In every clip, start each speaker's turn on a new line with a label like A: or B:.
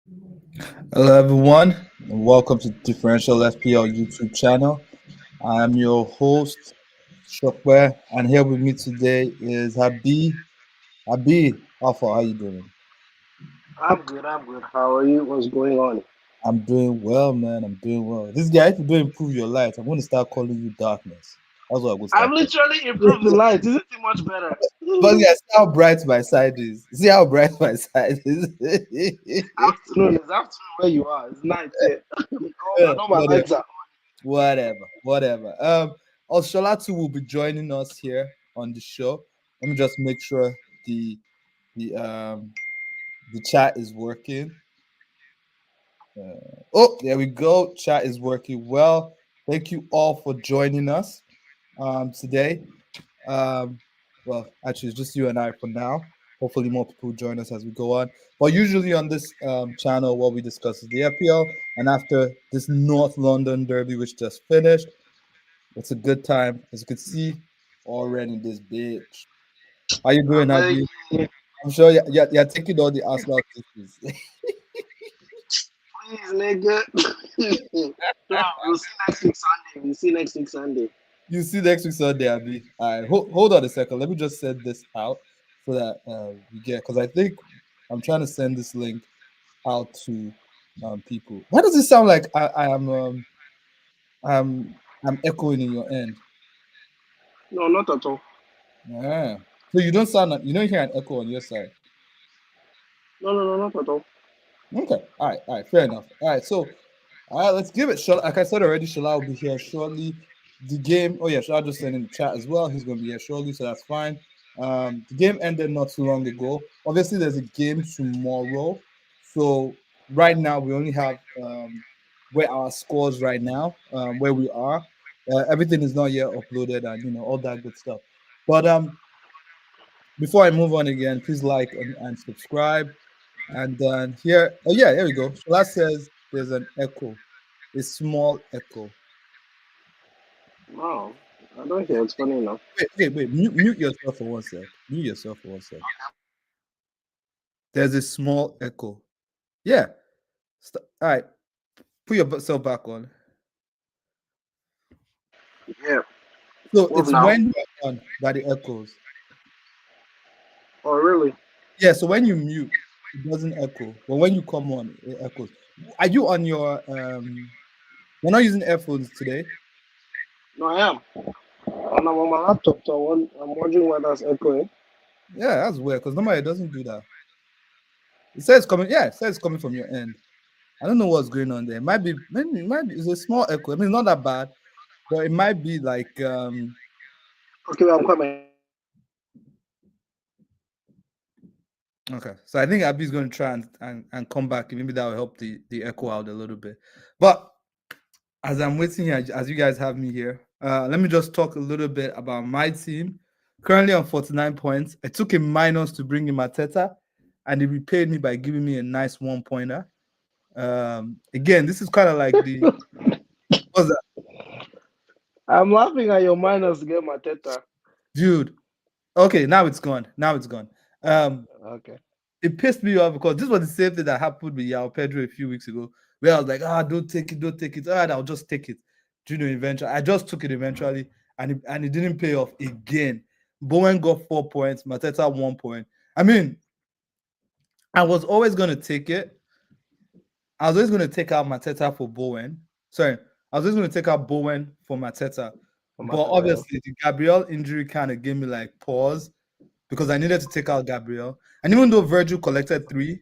A: Hello, everyone, and welcome to Differential FPL YouTube channel. I am your host, Shokwe, and here with me today is Habi. Habi, how you doing?
B: I'm good. I'm good. How are you? What's going on?
A: I'm doing well, man. I'm doing well. This guy, if you don't improve your light, I'm going to start calling you Darkness. That's what I'm going to
B: I've
A: start calling
B: literally
A: you.
B: improved the light. Is it too much better?
A: But yeah, see how bright my side is. See how bright my side is.
B: Afternoon is afternoon where you are. It's night here.
A: Yeah,
B: All my
A: whatever,
B: lights are.
A: whatever. Oshola too will be joining us here on the show. Let me just make sure the the um the chat is working. Oh, there we go. Chat is working well. Thank you all for joining us today. Um, well, actually, it's just you and I for now. Hopefully, more people join us as we go on. But usually on this channel, what we discuss is the FPL, and after this North London Derby, which just finished, it's a good time. As you can see, already this bitch. How you
B: I
A: doing,
B: beg
A: Abi?
B: you,
A: I'm sure you're taking all the Arsenal kisses.
B: please, nigga. We'll see next week Sunday. We'll see next week Sunday.
A: You see next week Sunday, Abi. All right, hold on a second. Let me just send this out so that we get, because I think I'm trying to send this link out to people. Why does it sound like I'm I'm echoing in your end?
B: No, not at all.
A: Yeah. So you don't hear an echo on your side.
B: No, not at all.
A: Okay. All right, fair enough. All right, so let's give it. Like I said already, Shala will be here shortly. The game. Oh yeah, Shala just sent in the chat as well. He's going to be here shortly, so that's fine. The game ended not too long ago. Obviously, there's a game tomorrow. So right now we only have where our scores right now, where we are. Everything is not yet uploaded, and all that good stuff. But before I move on again, please like and subscribe. And then here, oh yeah, there we go. Shola says there's an echo, a small echo.
B: No, I don't hear. It's funny enough.
A: Wait. Mute yourself for 1 sec. Mute yourself for 1 sec. There's a small echo. Yeah. All right. Put yourself back on.
B: Yeah.
A: So
B: What
A: it's
B: now?
A: when you're on that it echoes.
B: Oh, really?
A: Yeah. So when you mute, it doesn't echo. But when you come on, it echoes. Are you on your You're not using earphones today?
B: No, I am. And I'm on my laptop, so I'm wondering why that's echoing.
A: Yeah, that's weird because normally it doesn't do that. It says coming. Yeah, it says coming from your end. I don't know what's going on there. Maybe it's a small echo. I mean, it's not that bad, but it might be like
B: Okay, well, I'm coming.
A: okay. So I think Abby's going to try and come back. Maybe that will help the echo out a little bit. But as I'm waiting here, as you guys have me here, let me just talk a little bit about my team. Currently on 49 points. I took a minus to bring in Mateta, and he repaid me by giving me a nice 1 pointer. Again, this is kind of like the what's that,
B: I'm laughing at your minus to get my teta.
A: dude. Okay, now it's gone. Now it's gone. Um,
B: Okay.
A: it pissed me off because this was the same thing that happened with Yao Pedro a few weeks ago, where I was like, don't take it, don't take it. All right, I'll just take it. Eventually, I just took it eventually, and it didn't pay off again. Bowen got 4 points, Mateta 1 point. I mean, I was always going to take it. I was always going to take out Mateta for Bowen. Sorry, I was always going to take out Bowen for Mateta.
B: For my
A: But
B: teta, yeah.
A: obviously, the Gabriel injury kind of gave me like pause because I needed to take out Gabriel. And even though Virgil collected 3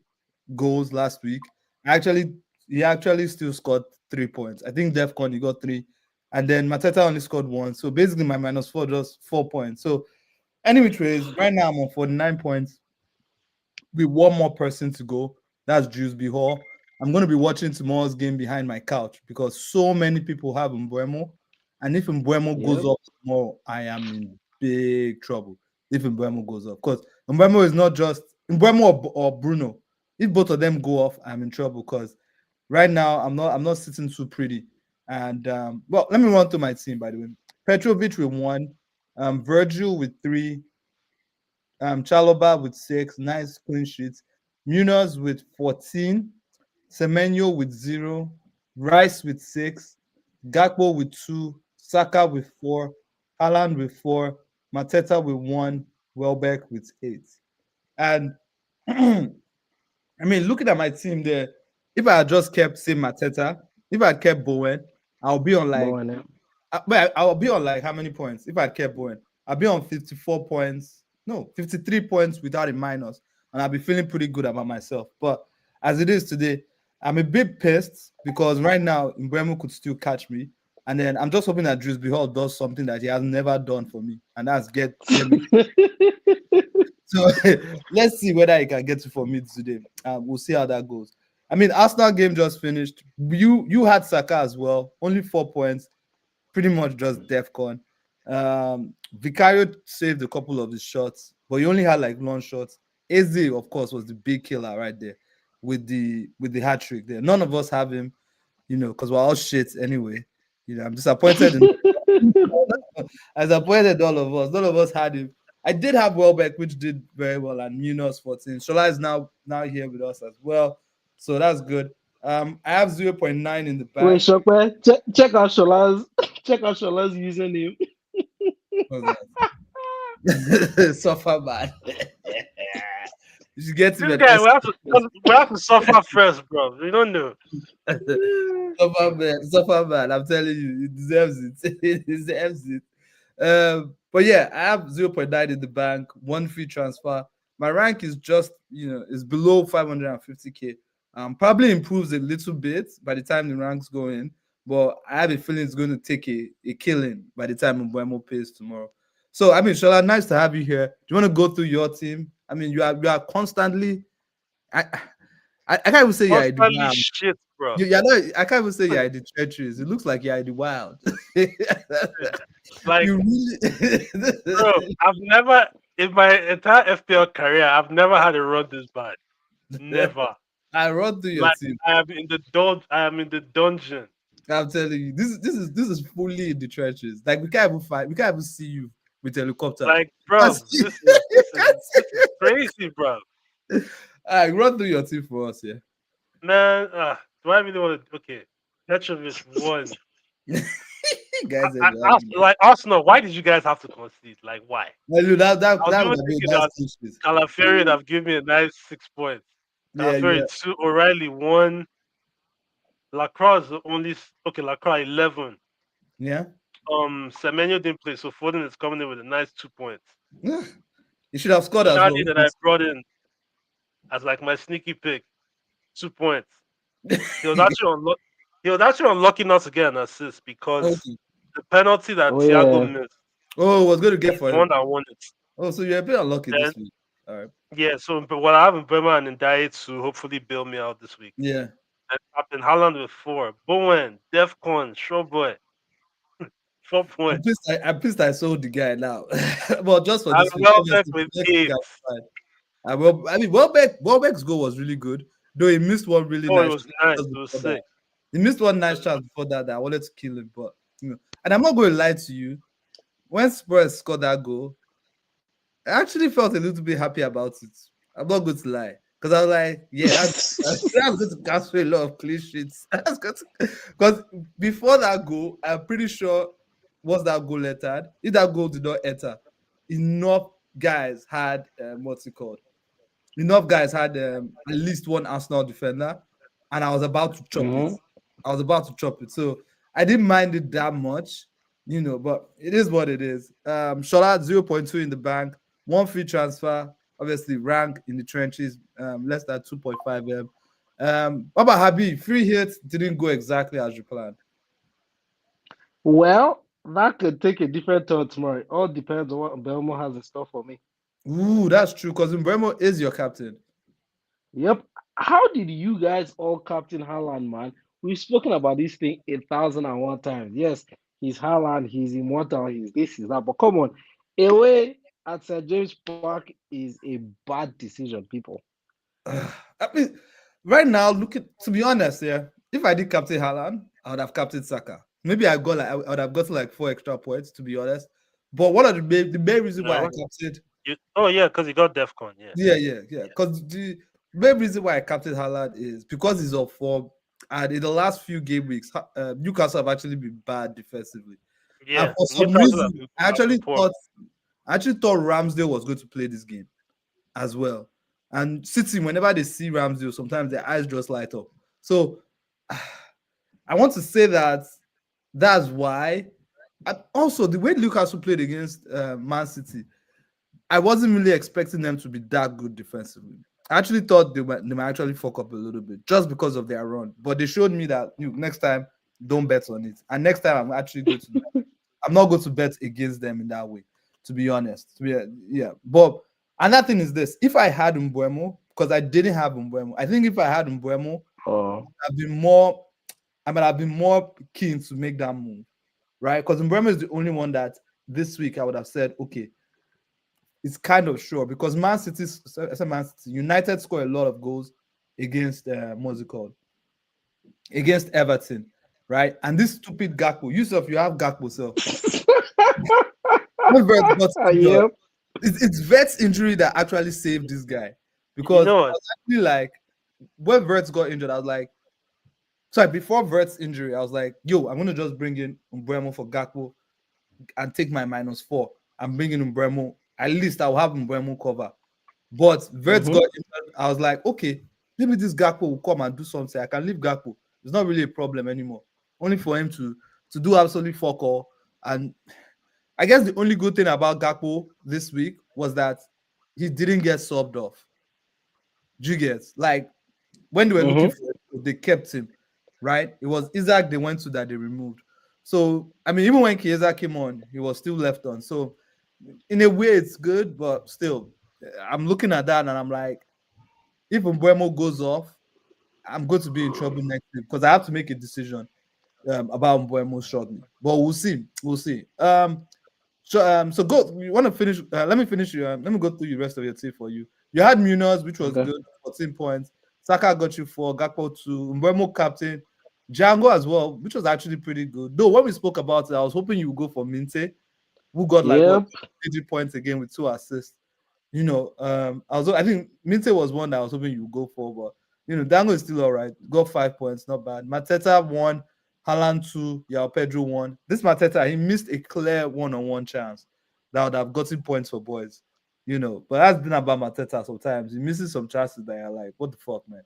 A: goals last week, actually he actually still scored 3 points. I think Defcon he got three, and then Mateta only scored one. So basically, my -4 just 4 points. So any which ways, right now I'm on 49 points with one more person to go. That's Juice B Hall. I'm going to be watching tomorrow's game behind my couch because so many people have Mbuemo. And if Mbuemo goes
B: Yep.
A: up tomorrow, I am in big trouble. If Mbuemo goes up, because Mbuemo is not just Mbuemo or Bruno. If both of them go off, I'm in trouble because right now I'm not sitting too pretty. And well, let me run through my team by the way. Petrovic with 1, Virgil with 3, Chaloba with 6, nice clean sheets. Munoz with 14, Semenyo with 0, Rice with 6, Gakpo with 2, Saka with 4, Haaland with 4, Mateta with 1, Welbeck with 8. And I mean, looking at my team there, if I had just kept say Mateta, if I had kept Bowen, I'll be on like
B: Bowen.
A: but I'll be on like how many points if I kept Bowen? I'll be on 54 points. No, 53 points without a minus. And I'll be feeling pretty good about myself. But as it is today, I'm a bit pissed because right now Mbeumo could still catch me. And then I'm just hoping that Dries Hall does something that he has never done for me. And that's get me. So let's see whether he can get to for me today. We'll see how that goes. I mean, Arsenal game just finished. You had Saka as well, only 4 points, pretty much just DEFCON. Vicario saved a couple of his shots, but he only had like long shots. Eze, of course, was the big killer right there with the hat trick there. None of us have him, because we're all shit anyway. I'm disappointed in I'm disappointed all of us. None of us had him. I did have Welbeck, which did very well, and Munoz 14. Shola is now here with us as well, so that's good. I have 0.9 in the
B: Wait,
A: bank.
B: Shokwe, check out Shola's username.
A: Suffer man. You should get him
C: This
A: an
C: guy,
A: S.
C: we have to suffer first, bro. You don't know.
A: Suffer man. I'm telling you, he deserves it. He deserves it. But yeah, I have 0.9 in the bank, one free transfer. My rank is just, is below 550k. Probably improves a little bit by the time the ranks go in, but I have a feeling it's going to take a killing by the time Mbuemo pays tomorrow. So, I mean, Shola, nice to have you here. Do you want to go through your team? I mean, you are constantly. I can't even say you're in the
C: Constantly
A: wild.
C: shit, bro.
A: You're not, I can't even say you're in the trenches. It looks like you're in the wild.
C: Like,
A: You really.
C: bro, I've never in my entire FPL career, I've never had a run this bad. Never.
A: I run through your
C: Like,
A: team.
C: I am in the dungeon.
A: I'm telling you, this is fully in the trenches. Like we can't even fight. We can't even see you with helicopter.
C: Like,
A: Can't
C: bro,
A: see-
C: this is crazy, bro.
A: All right, run through your team for us, yeah.
C: Man, do I really want to? Okay, Petrovic won.
A: Guys,
C: Like Arsenal, why did you guys have to concede? Like, why?
A: that
C: I was
A: would
C: even
A: have been
C: thinking
A: that's
C: that
A: cliches.
C: Calafiori would have given me a nice 6 points.
A: Yeah,
C: Calafiori
A: yeah,
C: 2, O'Reilly 1, Lacroix only okay, Lacroix 11.
A: yeah.
C: Semenyo didn't play, so Foden is coming in with a nice 2 points.
A: You should have scored as well.
C: Shadi that I brought in as like my sneaky pick, 2 points. He was actually unlucky not to get an assist because
A: Okay.
C: the penalty that
B: Oh
C: Thiago
B: yeah.
C: missed
A: Oh, was going to get
C: is
A: for
C: the
A: him.
C: one that won it.
A: Oh, so you're a bit unlucky
C: Then
A: this week. All right.
C: yeah, so but what I have in Burma and in Diet to hopefully bail me out this week.
A: Yeah.
C: And Captain Haaland with 4, Bowen, Defcon, Showboy, 4 points.
A: I'm pissed I sold the guy now. Well, just for
C: I'm
A: this week,
C: well back
A: obviously,
C: with
A: the next week
C: 8.
A: I'm fine. I mean, Welbeck's goal was really good, though he missed one really
C: Oh, it
A: nice
C: was
A: chance
C: nice.
A: just
C: It was
A: before that.
C: sick.
A: He missed one nice chance before that I wanted to kill him, but and I'm not going to lie to you. When Spurs scored that goal, I actually felt a little bit happy about it. I'm not going to lie. Because I was like, yeah, that's going to cancel a lot of clean sheets. Because before that goal, I'm pretty sure once that goal entered, if that goal did not enter, enough guys had what's it called? Enough guys had at least one Arsenal defender, and I was about to chop it.
B: Mhm.
A: I was about to chop it. So I didn't mind it that much, but it is what it is. Shola 0.2 in the bank, one free transfer, obviously rank in the trenches, less than 2.5 M. What about Habib? Free hits didn't go exactly as you planned.
B: Well, that could take a different turn tomorrow. It all depends on what Belmo has in store for me.
A: Ooh, that's true, because Mbeumo is your captain.
B: Yep. How did you guys all captain Haaland, man? We've spoken about this thing 1,001 times. Yes, he's Haaland, he's immortal, he's this, he's that. But come on, away at St. James Park is a bad decision, people.
A: I mean, right now, to be honest, yeah, if I did captain Haaland, I would have captain Saka. Maybe I would have gotten like 4 extra points, to be honest. But one of the main reason why I
C: No,
A: captained,
C: oh yeah, because he got Defcon. Yeah,
A: yeah, because main reason why I captain Haaland is because he's up form, and in the last few game weeks, Newcastle have actually been bad defensively. And
C: Yeah,
A: for some
C: Newcastle have
A: reason,
C: been, have been poor.
A: I actually thought Ramsdale was going to play this game as well. And City, whenever they see Ramsdale, sometimes their eyes just light up. So I want to say that that's why. And also, the way Newcastle played against Man City, I wasn't really expecting them to be that good defensively. I actually thought they might actually fuck up a little bit just because of their run. But they showed me that next time, don't bet on it. And next time, I'm actually going to. I'm not going to bet against them in that way, to be honest. Yeah. But another thing is this: if I had Mbuemo, because I didn't have Mbuemo, I think if I had Mbuemo,
B: Oh.
A: I'd be more. I mean, I'd be more keen to make that move, right? Because Mbuemo is the only one that this week I would have said, okay, it's kind of sure because Man City, United score a lot of goals against what's it called? Against Everton, right? And this stupid Gakpo, you have Gakpo, so when Vert got injured,
B: Yep.
A: it's Vert's injury that actually saved this guy
C: You
A: because I
C: know what?
A: was actually like, when Vert got injured, I was like, sorry, before Vert's injury, I was like, yo, I'm gonna just bring in Umbremo for Gakpo and take my -4 and bring in Umbremo. At least I'll have Umbremo cover. But Vert
B: Mm-hmm.
A: got injured. I was like, okay, maybe this Gakpo will come and do something. I can leave Gakpo. It's not really a problem anymore. Only for him to do absolutely fuck all. And I guess the only good thing about Gakpo this week was that he didn't get subbed off. Do you get like when they were looking
B: Mm-hmm.
A: for him, they kept him, right? It was Isaac they went to that they removed. So I mean, even when Chiesa came on, he was still left on. So in a way, it's good, but still, I'm looking at that and I'm like, if Mbuemo goes off, I'm going to be in trouble next week because I have to make a decision about Mbuemo shortly. But we'll see. We'll see. So go. You want to finish? Let me finish you. Let me go through the rest of your team for you. You had Munoz, which was
B: Okay.
A: good, 14 points. Saka got you 4, Gakpo 2, Mbuemo captain, Django as well, which was actually pretty good. Though when we spoke about it, I was hoping you would go for Minte, who got like what
B: Yep.
A: 80 points again with 2 assists. I think Minte was one that I was hoping you would go for, but Dango is still all right. Got 5 points, not bad. Mateta 1, Haaland 2, Yao Pedro 1. This Mateta, he missed a clear one-on-one chance that would have gotten points for boys. But that's been about Mateta sometimes. He misses some chances that are like, what the fuck, man?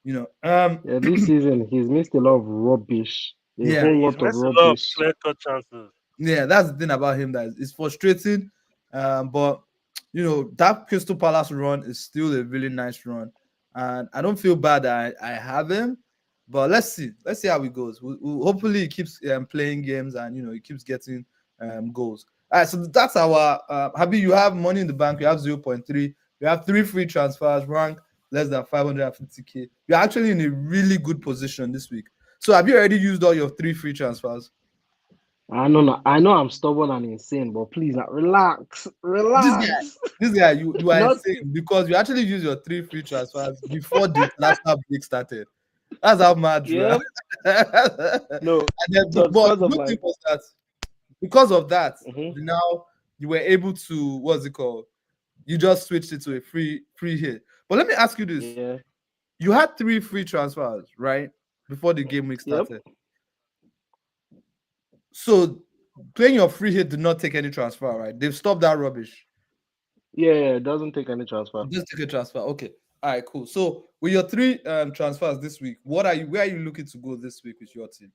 A: You know, um,
B: Yeah, this season he's missed a lot of rubbish. A
A: yeah,
C: Yeah,
B: whole
C: he's
B: lot of
C: missed a lot of
B: rubbish.
C: clear cut chances.
A: Yeah, that's the thing about him that is frustrating. But that Crystal Palace run is still a really nice run, and I don't feel bad that I have him. But let's see. Let's see how it goes. Hopefully, he keeps playing games and he keeps getting goals. All right, so that's our Happy. You have money in the bank. You have 0.3. You have 3 free transfers. Rank less than 550k. You're actually in a really good position this week. So have you already used all your 3 free transfers?
B: I know I'm stubborn and insane, but please, relax,
A: This guy,
B: relax.
A: you are
B: Not
A: insane because you actually use your 3 free transfers before the international break started. That's how mad you are.
B: yep.
A: And
B: No,
A: then,
B: so
A: but
B: because
A: the
B: of
A: good thing
B: like,
A: was that because of that,
B: hmm
A: now you were able to what's it called? You just switched it to a free hit. But let me ask you this:
B: yeah,
A: you had 3 free transfers, right? Before the game week
B: yep,
A: started. So playing your free hit did not take any transfer, right? They've stopped that rubbish.
B: yeah. It doesn't take any transfer.
A: Just take a transfer. Okay. All right, cool. So with your 3 transfers this week, where are you looking to go this week with your team?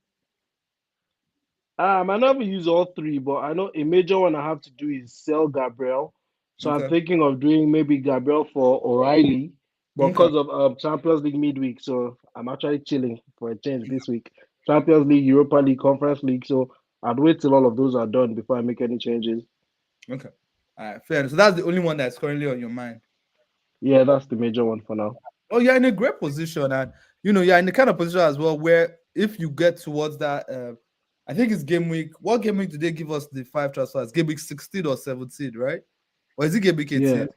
B: I might not use all three, but I know a major one I have to do is sell Gabriel. So I'm
A: Okay.
B: thinking of doing maybe Gabriel for O'Reilly, but
A: Okay.
B: because of Champions League midweek, so I'm actually chilling for a change this week. Champions League, Europa League, Conference League. So I'd wait till all of those are done before I make any changes.
A: Okay. All right, fair. So that's the only one that's currently on your mind.
B: Yeah, that's the major one for now.
A: Oh, you're in a great position, and you're in the kind of position as well where if you get towards that, I think it's game week. What game week did they give us the 5 transfers? Game week 16 or 17, right? Or is it game week
B: Yeah,
A: 18?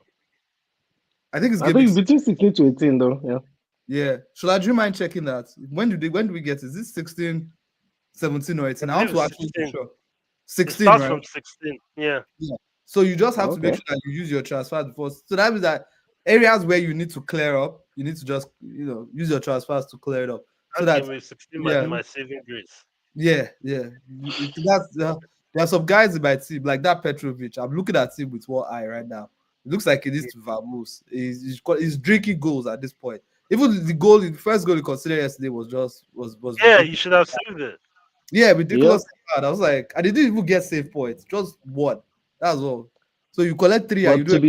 A: I think it's
B: I
A: game week.
B: think it's between 16 to 18 though. Yeah,
A: Yeah. Should I do you mind checking that? When do we get? Is it 16, 17, or
C: I
A: 18? I want
C: believe
A: to
C: it's
A: actually be
C: 16.
A: sure.
C: It
A: 16,
C: starts
A: right?
C: from 16. Yeah.
A: Yeah. So you just have to make
B: okay.
A: sure that you use your transfer before. So that means that areas where you need to clear up, you need to just use your transfers to clear it up so
C: That
A: that
C: game week 16 might be
A: yeah
B: Mhm.
C: my saving grace.
A: yeah. There are some guys in my team like that Petrovic. I'm looking at him with one eye right now. It looks like he needs to vamoose. He's drinking goals at this point. Even the first goal he considered yesterday was
C: Yeah, you
A: ridiculous.
C: should have saved it.
A: Yeah,
B: Yep.
A: ridiculous. Bad. I was like, and he didn't even get save points, just one. That's all. So you collect three, and
B: But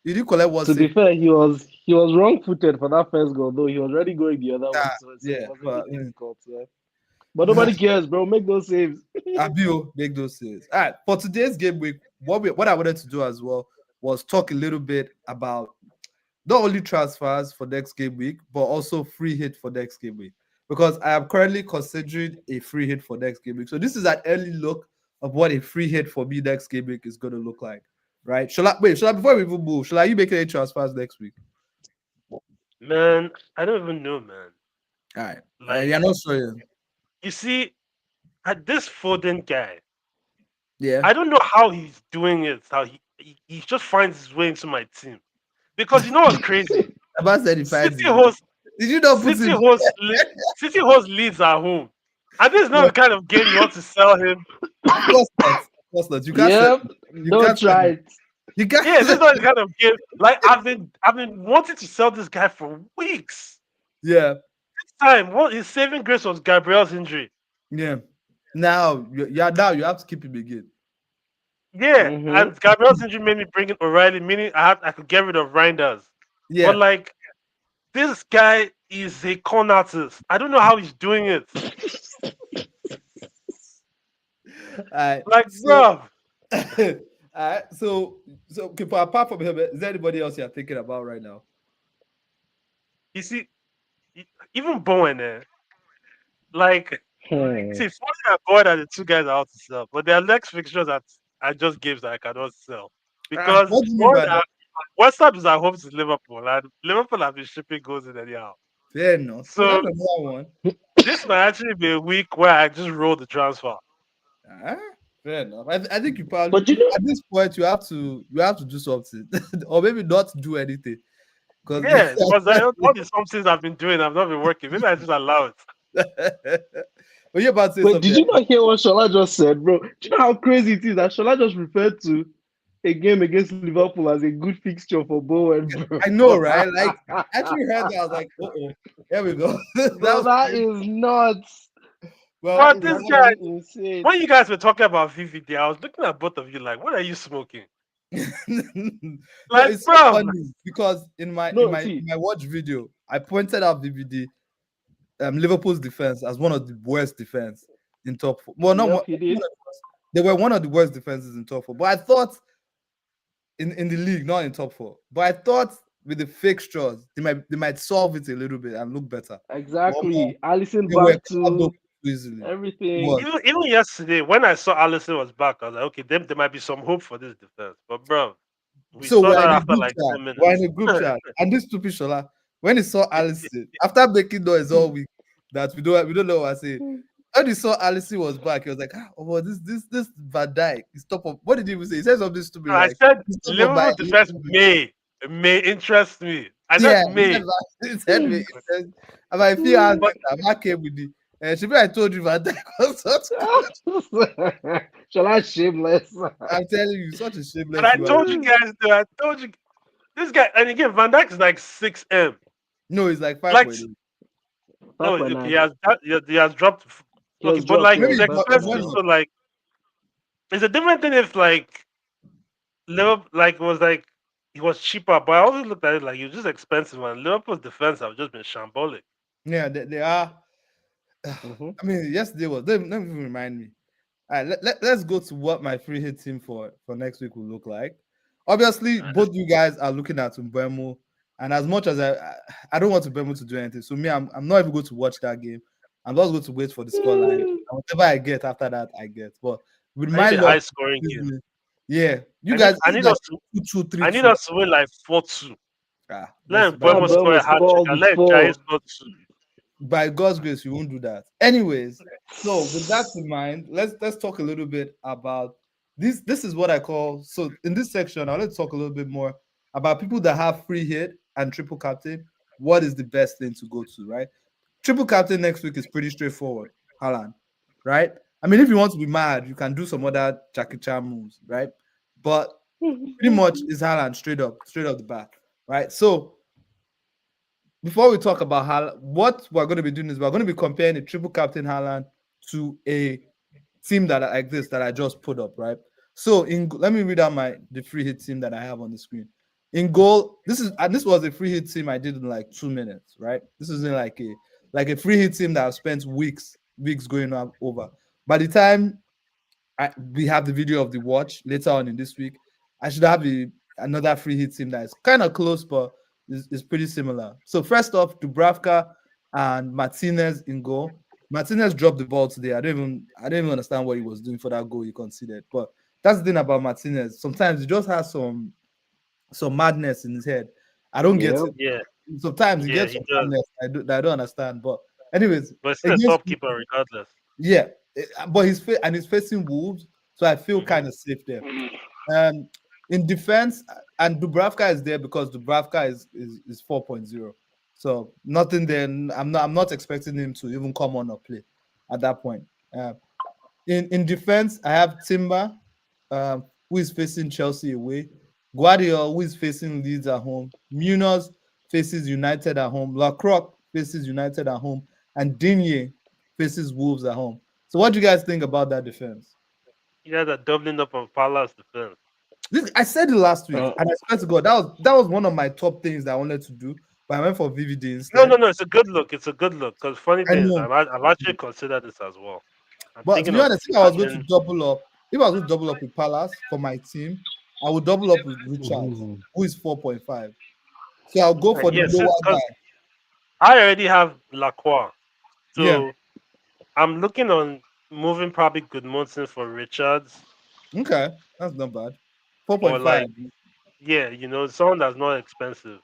A: you didn't collect one
B: to be
A: save.
B: fair, he was wrong footed for that first goal, though he was already going the other way,
A: Ah,
B: so it
A: yeah,
B: was a
A: but
B: bit difficult. Yeah. But nobody cares, bro. Make those saves.
A: Abio make those saves. All right, for today's game week, what I wanted to do as well was talk a little bit about not only transfers for next game week, but also free hit for next game week. Because I am currently considering a free hit for next game week. So this is an early look of what a free hit for me next game week is going to look like. Right? Shall I before we even move, shall I you making any transfers next week?
C: Man, I don't even know, man.
A: All right.
C: Like,
A: You're not sure.
C: you see, this Foden guy,
A: Yeah.
C: I don't know how he's doing it. How he just finds his way into my team. Because you know what's crazy?
A: About 35.
C: City host
A: Did you not put
C: City
A: him?
C: host City host Leeds at home. And this is not
A: No,
C: the kind of game you want to sell him.
A: of course not. Of course not. You can't sell.
B: Yep.
A: You
B: Don't
A: can't sell
B: try
A: him.
B: it.
A: You can't
C: Yeah, this
A: sell.
C: is not the kind of game. Like I've been wanting to sell this guy for weeks.
A: Yeah.
C: This time, what his saving grace was Gabriel's injury.
A: Yeah. Now you have to keep him again.
C: Yeah,
B: Mm-hmm.
C: and Gabriel's injury made me bring in O'Reilly, meaning I could get rid of Reinders. But
A: Yeah.
C: like this guy is a con artist. I don't know how he's doing it. Like,
A: So
C: bro,
A: so okay, but apart from him, is there anybody else you're thinking about right now?
C: you see, even Bowen, like,
B: Hmm.
C: see, Foden and Bowen are the two guys I want to sell, but their next fixtures are just games that I cannot sell because
A: What do you mean
C: one,
A: by that?
C: West Ham is at home to Liverpool, and Liverpool have been shipping goals in anyhow.
A: Fair enough. So
C: So
A: that's another one.
C: this might actually be a week where I just roll the transfer.
A: Ah, fair enough. I think you probably
B: But you know,
A: at this point you have to do something, or maybe not do anything because
C: Yeah, because all the some things I've been doing have not been working. Maybe I just allow it.
A: but you're about to say
B: wait, did
A: something.
B: you not hear what Shola just said, bro? Do you know how crazy it is that Shola just referred to a game against Liverpool as a good fixture for Bowen, bro?
A: I know, right? Like, I actually heard that. I was like, oh, here we go. That
B: Bro,
A: was
B: that
A: crazy.
B: is nuts. That
A: Well,
C: But
B: is
C: this
A: well,
C: guy,
B: actually insane.
C: when you guys were talking about VVD, I was looking at both of you like, what are you smoking?
A: no,
C: Like,
A: it's so
C: bro,
A: funny because in my in
B: No,
A: my in
B: see,
A: my watch video, I pointed out VVD, Liverpool's defense as one of the worst defense in top four. Well, not
B: yep,
A: one,
B: he
A: one
B: did.
A: of the worst. They were one of the worst defenses in top four. But I thought in the league, not in top four. But I thought with the fixtures, they might solve it a little bit and look better. But
B: Exactly. Allison
A: they were
B: back
A: clubbed up
B: to
A: too easily. It
B: everything.
A: was.
C: even yesterday when I saw Allison was back, I was like, okay, there might be some hope for this defense. But bro, we
A: So
C: saw
A: we're
C: that
A: in a
C: after
A: group
C: like
A: chat.
C: 10
A: We're in
C: minutes.
A: a group chat. And this stupid Shola, when he saw Allison, after making noise all week that we don't know what I say. When he saw Allison was back, he was like, oh, this Van Dijk is top of what did he even say? He said something stupid
C: I
A: like
C: said
A: he's top of my
C: Liverpool defense may interest me. I
A: yeah,
C: said may.
A: he said me. He said, and I feel as
C: But
A: better. Mark came with the should be I told you Van Dijk was such
B: Shall I shameless?
A: I'm telling you, such a
C: and
A: shameless
C: I
A: human
C: told you
A: being.
C: guys that I told you this guy and again Van Dijk is like 6M.
A: No, he's like
C: Like
A: 5.8.
C: no, okay,
B: 5.9.
C: he has dropped.
B: He
C: Okay,
B: has
C: but
B: dropped,
C: like
A: Maybe
B: yes,
C: the
A: it's
C: defense
A: not
C: is
B: 5.9.
C: so like it's a different thing if like Liverpool like was like he was cheaper, but I always looked at it like he was just expensive and Liverpool's defense have just been shambolic.
A: yeah, they are.
B: Mm-hmm.
A: I mean, yesterday was. Don't even remind me. All right, let's go to what my free hit team for next week will look like. Obviously,
C: Alright,
A: both you guys are looking at Mbemo, and as much as I don't want Mbemo to do anything, so me, I'm not even going to watch that game. I'm just going to wait for the scoreline. And whatever I get after that, I get. But with
C: I
A: my
C: need a
A: luck,
C: high scoring game.
A: yeah, you guys,
C: I
A: it's
C: need
A: like
C: us to
A: 2-2,
C: I need
A: 3-2.
C: us to win like 4-2.
A: Let's
C: Let
A: by
B: That
C: Mbeumo score
B: Belmo
C: a hat trick
B: scored
C: and let Jai
B: before.
C: score two.
A: God's grace, you won't do that. Anyways, so with that in mind, let's talk a little bit about this. This is what I call so in this section. I'll let's talk a little bit more about people that have free hit and triple captain, what is the best thing to go to, right? Triple captain next week is pretty straightforward. Haaland, right? I mean, if you want to be mad, you can do some other Jackie Chan moves, right? But pretty much is Haaland straight up the bat, right? So before we talk about Haaland, what we're going to be doing is we're going to be comparing a triple captain Haaland to a team that like this that I just put up, right? So let me read out the free hit team that I have on the screen. In goal, this was a free hit team I did in like 2 minutes, right? This isn't like a free hit team that I've spent weeks going over. By the time we have the video of the watch later on in this week, I should have another free hit team that is kind of close, but is pretty similar. So first off, Dubravka and Martinez in goal. Martinez dropped the ball today. I don't even understand what he was doing for that goal he conceded. But that's the thing about Martinez. Sometimes he just has some madness in his head. I don't get
B: Yep.
A: it.
C: Yeah,
A: Sometimes he
C: yeah,
A: gets
C: he
A: some
C: does.
A: madness that I don't understand. But anyways,
C: But still a
A: against
C: top keeper regardless.
A: yeah, but he's facing Wolves, so I feel
C: Hmm.
A: kind of safe there. Um, in defense, and Dubravka is there because Dubravka is 4.0. So nothing there. I'm not expecting him to even come on or play at that point. Uh, in defense, I have Timber, who is facing Chelsea away. Guardiola, who is facing Leeds at home. Munoz faces United at home. Lacroix faces United at home. And Digne faces Wolves at home. So what do you guys think about that defense?
C: You guys are doubling up on Palace defense.
A: I said it last week,
B: Uh,
A: and I swear to God, that was one of my top things that I wanted to do, but I went for VVD
C: No,
A: instead.
C: no, no. It's a good look. It's a good look. Because funny
A: I
C: thing is,
A: know,
C: I've actually considered this as well. I'm
A: but to
C: thinking
A: be
C: of
A: honest, if I was going to
C: adding.
A: double up, if I was going to double up with Palace for my team, I would double up with Richards,
B: mhm.
A: who is 4.5. So I'll go for the
C: Yes,
A: lower
C: because
A: guy.
C: I already have Lacroix,
A: Yeah.
C: so I'm looking on moving probably Goodmonson for Richards,
A: Okay. That's not bad.
C: or
A: 4.5.
C: like someone that's not expensive.
A: Okay.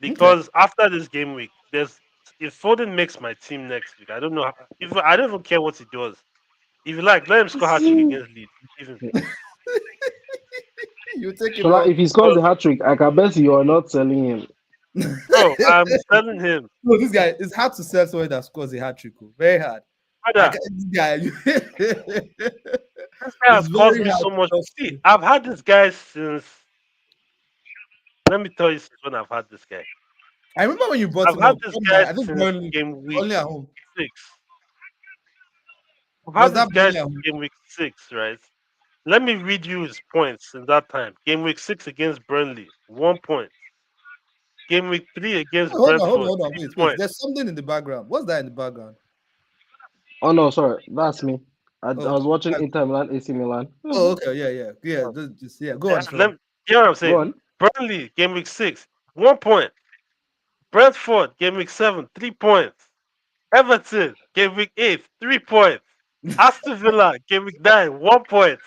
C: Because after this game week, there's if Foden makes my team next week, I don't know. If I don't even care what he does. If you like, let him score hat trick against Leeds. Leave him.
A: You take him
B: Shola,
A: off.
B: if he scores a hat trick, I can bet you are not selling him.
C: Bro, I'm telling him,
A: No, this guy, it's hard to sell someone that scores a hat trick. Oh. Very hard.
C: brother,
A: This guy,
C: this guy has
A: it's
C: caused
A: very
C: me
A: hard
C: so
A: to
C: much.
A: trust
C: See,
A: you.
C: I've had this guy since. Let me tell you since when I've had this guy.
A: I remember when you brought
C: I've
A: him
C: had
A: up.
C: this guy
A: I think
C: since
A: Burnley,
C: game week
A: only at home.
C: 6. I've
A: Was
C: had
A: that
C: this guy
A: Burnley at
C: since
A: home?
C: game week 6, right? Let me read you his points in that time. Game week 6 against Burnley, 1 point. Game week 3 against Brentford,
A: Hold on.
C: 3
A: Wait.
C: points.
A: There's something in the background. What's that in the background?
B: Oh no, sorry, that's me. I
A: Oh,
B: was watching Inter Milan, AC Milan.
A: okay. Yeah. Go on,
C: Let
A: Sean.
C: me, you know what I'm
B: Go
C: saying?
B: on.
C: Burnley, game week 6, 1 point. Brentford, game week 7, 3 points. Everton, game week 8, 3 points. Aston Villa, game week 9, 1 point.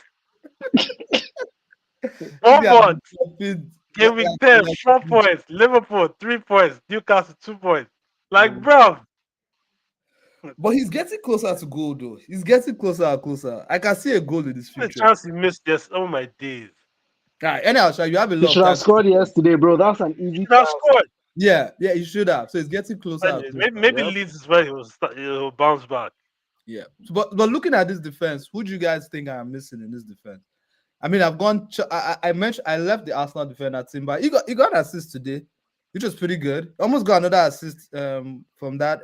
A: This guy has
C: Bournemouth,
A: been dropping
C: game week 10, 4 points. Liverpool, 3 points. Newcastle, 2 points. Like, bro,
A: but he's getting closer to goal, though. He's getting closer and closer. I can see a goal in his
C: the
A: future.
C: chance he missed this. Oh my days.
A: All right, anyhow, Sean, you have a
B: He
A: lot of
B: should have
A: time.
B: scored yesterday, bro. That's an easy
C: Should have
B: thousand.
C: scored.
A: Yeah, he should have. So he's getting closer and
C: Anyways,
A: closer.
C: maybe
B: Yep.
C: Leeds is where he'll bounce back.
A: Yeah. But looking at this defense, who do you guys think I'm missing in this defense? I mean, I've gone. I mentioned I left the Arsenal defender Timber. He got an assist today, which was pretty good. Almost got another assist from that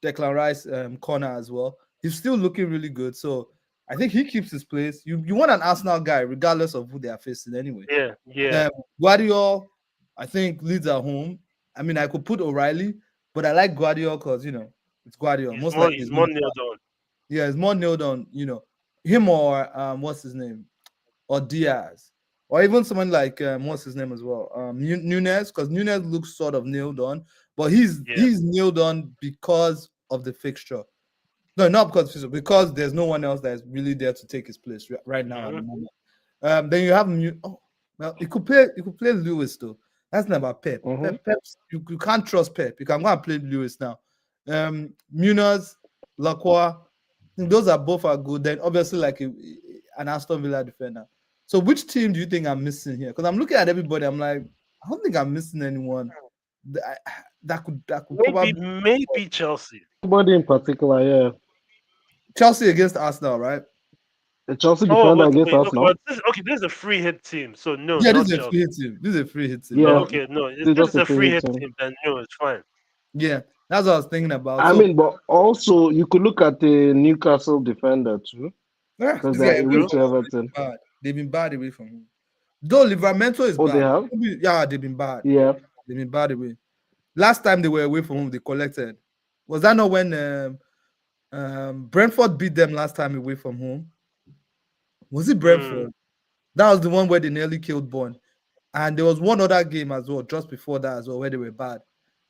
A: Declan Rice corner as well. He's still looking really good. So I think he keeps his place. You want an Arsenal guy regardless of who they are facing anyway.
C: Yeah, yeah.
A: Guardiola, I think leads at home. I mean, I could put O'Reilly, but I like Guardiola because it's Guardiola. Most likely,
C: He's more nailed on.
A: yeah, it's more nailed on. Him or what's his name, or Diaz, or even someone like what's his name as well, Nunez, because Nunez looks sort of nailed on, but he's
C: Yeah.
A: he's nailed on because of the fixture. No, not because of fixture, because there's no one else that is really there to take his place right now at
C: Hmm.
A: the moment. Then you have well, you could play Lewis though. That's not about Pep.
B: Mm-hmm.
A: You can't trust Pep. You can go and play Lewis now. Munoz, Lacroix, those are both are good. Then obviously like an Aston Villa defender. So which team do you think I'm missing here? Because I'm looking at everybody. I'm like, I don't think I'm missing anyone that could
C: Maybe
A: probably
C: maybe Chelsea.
B: Nobody in particular, yeah.
A: Chelsea against Arsenal, right?
B: The Chelsea
C: Oh,
B: defender
C: okay,
B: against
C: wait, okay,
B: Arsenal.
C: but this is a free hit team, so no,
A: Yeah, this
C: not
A: is a free
C: Chelsea.
A: hit team. This is a free hit team.
C: Oh,
B: Yeah,
A: No,
C: okay, no,
B: they
C: this
B: just
C: is
B: a
C: a free
B: free
C: hit
B: team.
C: team, then no, it's fine.
A: yeah, that's what I was thinking about.
B: I
A: So
B: mean, but also you could look at the Newcastle defender too, because
A: this
B: they're
A: guy away
B: away
A: from
B: to
A: home,
B: Everton.
A: they've been bad away from home. Though Livramento is
B: Oh, they
A: bad.
B: have?
A: Yeah, they've been bad.
B: Yeah.
A: They've been bad away. Last time they were away from home, they collected. Was that not when Brentford beat them last time away from home? Was it
C: Mm,
A: Brentford? That was the one where they nearly killed Bond. And there was one other game as well, just before that as well, where they were bad.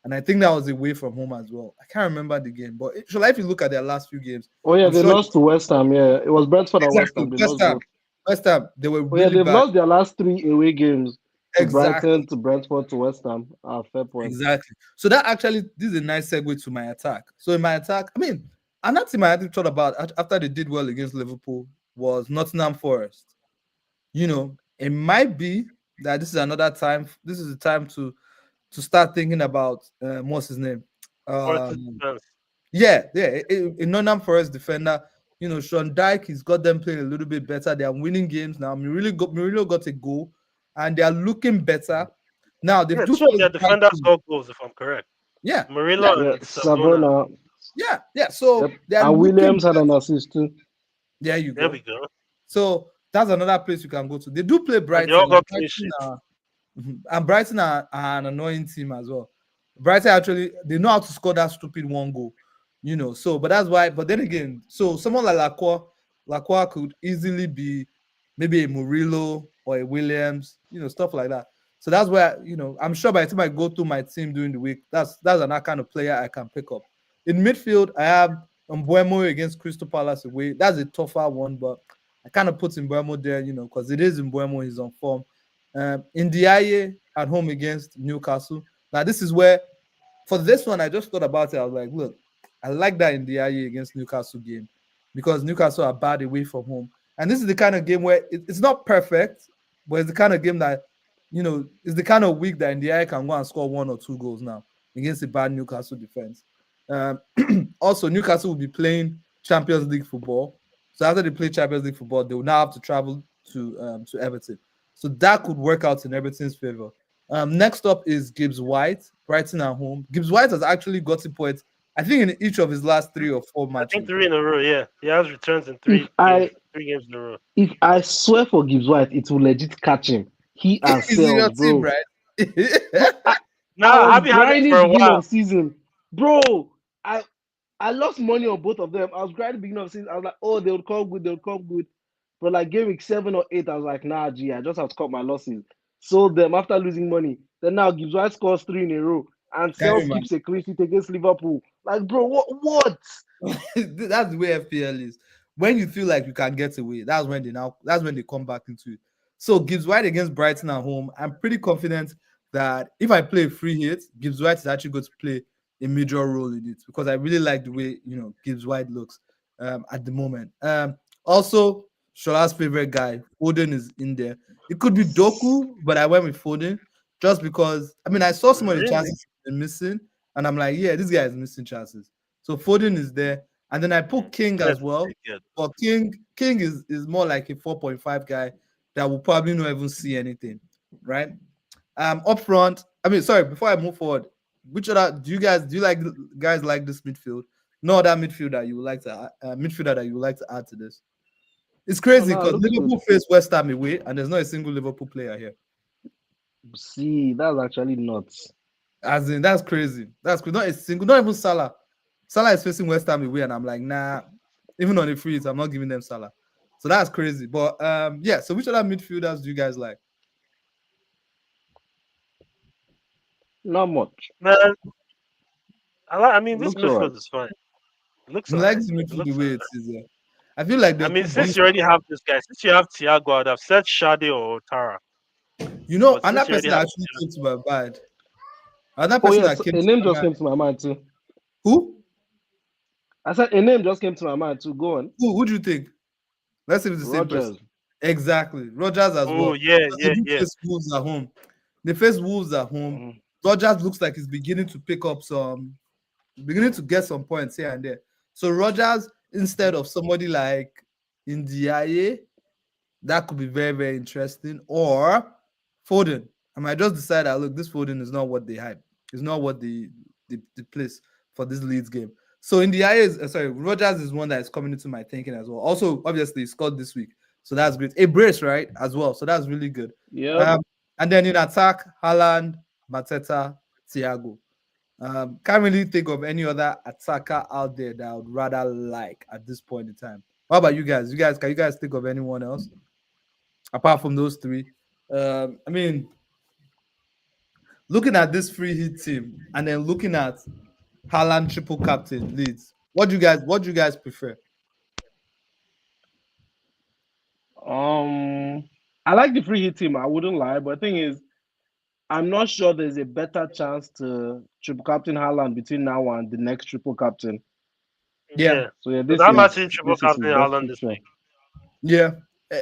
A: And I think that was away from home as well. I can't remember the game, but if you look at their last few games,
B: Oh yeah,
A: I'm
B: they
A: sure
B: lost to West Ham. Yeah, it was Brentford and West
A: exactly
B: Ham. They
A: West
B: lost
A: Ham.
B: both.
A: West Ham, they were
B: Oh yeah,
A: really
B: they've
A: bad.
B: lost their last 3 away games to
A: Exactly.
B: Brighton, to Brentford, to West Ham. Fair point.
A: Exactly. So that actually this is a nice segue to my attack. So in my attack, I mean, another team I hadn't thought about after they did well against Liverpool was Nottingham Forest. It might be that this is another time. This is the time to start thinking about what's his name.
C: quality
A: Um,
C: defense.
A: yeah. A Nottingham Forest defender. Sean Dyke, he's got them playing a little bit better. They are winning games now. Murillo got a goal, and they are looking better. Now they
C: Yeah,
A: do
C: two of
A: play
C: their
A: bad
C: defenders
A: teams.
C: got goals, if I'm correct.
A: Yeah,
C: Murillo
A: yeah,
B: Yeah,
C: and Savona.
B: Savona.
A: yeah. So
B: Yep.
A: they are
B: And
A: looking
B: Williams had an
A: better.
B: assist too.
A: There you
C: There we
A: go.
C: go.
A: So that's another place you can go to. They do play
C: And they all
A: Brighton, and
C: got clean
A: Brighton
C: sheets.
A: are and Brighton are an annoying team as well. Brighton actually they know how to score that stupid one goal, So, but that's why. But then again, so someone like Lacroix could easily be maybe a Murillo or a Williams, stuff like that. So that's where I'm sure by the time I go through my team during the week, that's another kind of player I can pick up. In midfield, I have Mbuemo against Crystal Palace away. That's a tougher one, but I kind of put Mbuemo there, because it is Mbuemo. He's on form. In the at home against Newcastle. Now, this is where, for this one, I just thought about it. I was like, look, I like that in the against Newcastle game because Newcastle are bad away from home. And this is the kind of game where it's not perfect, but it's the kind of game that, it's the kind of week that in the can go and score 1 or 2 goals now against the bad Newcastle defense. Also, Newcastle will be playing Champions League football. So after they play Champions League football, they will now have to travel to Everton. So that could work out in Everton's favor. Next up is Gibbs White, Brighton at home. Gibbs White has actually gotten points, I think, in each of his last 3 or 4
C: I think
A: matches.
C: 3 in a row, yeah. He has returns in
B: If
C: 3 games,
B: I
C: 3 games in a row.
B: if I swear for Gibbs White, it will legit catch him. He and
A: He's in your
B: Sales,
A: team,
B: bro.
A: right?
B: Bro, I
C: Nah,
B: was
C: Abby had him for
B: grinding
C: a
B: beginning
C: while.
B: of season, bro. I I lost money on both of them. I was grinding beginning of season. I was like, oh, they'll come good, they'll come good. But like game week 7 or 8, I was like, nah, G, I just have to cut my losses. Sold them after losing money. Then now Gibbs White scores 3 in a row, and
A: Can you
B: Sales
A: imagine?
B: keeps a clean sheet against Liverpool. Like, bro, what?
A: That's the way FPL is. When you feel like you can get away, that's when they come back into it. So Gibbs White against Brighton at home, I'm pretty confident that if I play a free hit, Gibbs White is actually going to play a major role in it because I really like the way Gibbs White looks at the moment. Also, Shola's favorite guy, Foden, is in there. It could be Doku, but I went with Foden just because I saw some of the
C: Really?
A: chances he's been missing, and I'm like, yeah, this guy is missing chances. So Foden is there, and then I put King as well.
C: Good.
A: But King is more like a 4.5 guy that will probably not even see anything, right? Up front. Sorry. Before I move forward, which other do you like guys like this midfield? No other midfielder that you would like to midfielder that you would like to add to this? It's
B: Oh,
A: crazy
B: no, it
A: because
B: looks good.
A: Liverpool face West Ham away, and there's not a single Liverpool player here.
B: See, that's actually nuts.
A: As in, that's crazy. That's crazy. Not a single, not even Salah. Salah is facing West Ham away, and I'm like, nah. Even on the free hits, I'm not giving them Salah. So that's crazy. But yeah. So which other midfielders do you guys like?
B: Not much.
C: Man, this
B: Looks alright.
C: midfield is fine. It looks
A: I like
C: alright.
A: the
C: It
A: midfield the
C: looks
A: way
C: alright.
A: it is. Yeah. I feel like there could be,
C: Since you already have this guy, since you have Thiago, I'd have said Shade or Tara. But
A: another
C: since you already
A: person
C: have
A: that actually came to my mind. Another
B: Oh
A: person
B: yes,
A: that came
B: a
A: to
B: name
A: my
B: just
A: mind.
B: came to my mind too.
A: Who?
B: I said a name just came to my mind too. Go on.
A: Who do you think? Let's see if it's the same person.
B: Rogers.
A: Exactly. Rogers as
C: Oh
A: well.
C: yeah,
A: Because they
C: yeah,
A: do
C: yeah.
A: face Wolves at home. They face Wolves at home. Rogers looks like he's beginning to get some points here and there. So Rogers instead of somebody like Ndiaye, that could be very, very interesting. Or Foden. I might just decide that look, this Foden is not what they hype. It's not what the place for this Leeds game. So in the is sorry, Rogers is one that is coming into my thinking as well. Also, obviously, he scored this week, so that's great. A brace, right, as well. So that's really good.
B: Yep.
A: And then in attack, Haaland, Mateta, Thiago. Can't really think of any other attacker out there that I would rather like at this point in time. How about you guys? Can you guys think of anyone else apart from those three? I mean, looking at this free hit team and then looking at Haaland triple captain Leeds, what do you guys prefer?
B: I like the free hit team. I wouldn't lie, but the thing is, I'm not sure there's a better chance to triple captain Haaland between now and the next triple captain.
A: Yeah,
C: Yeah.
B: So yeah,
C: But I'm actually triple
B: this is his
C: captain
B: best
C: Haaland this
B: fixture.
C: week.
A: yeah.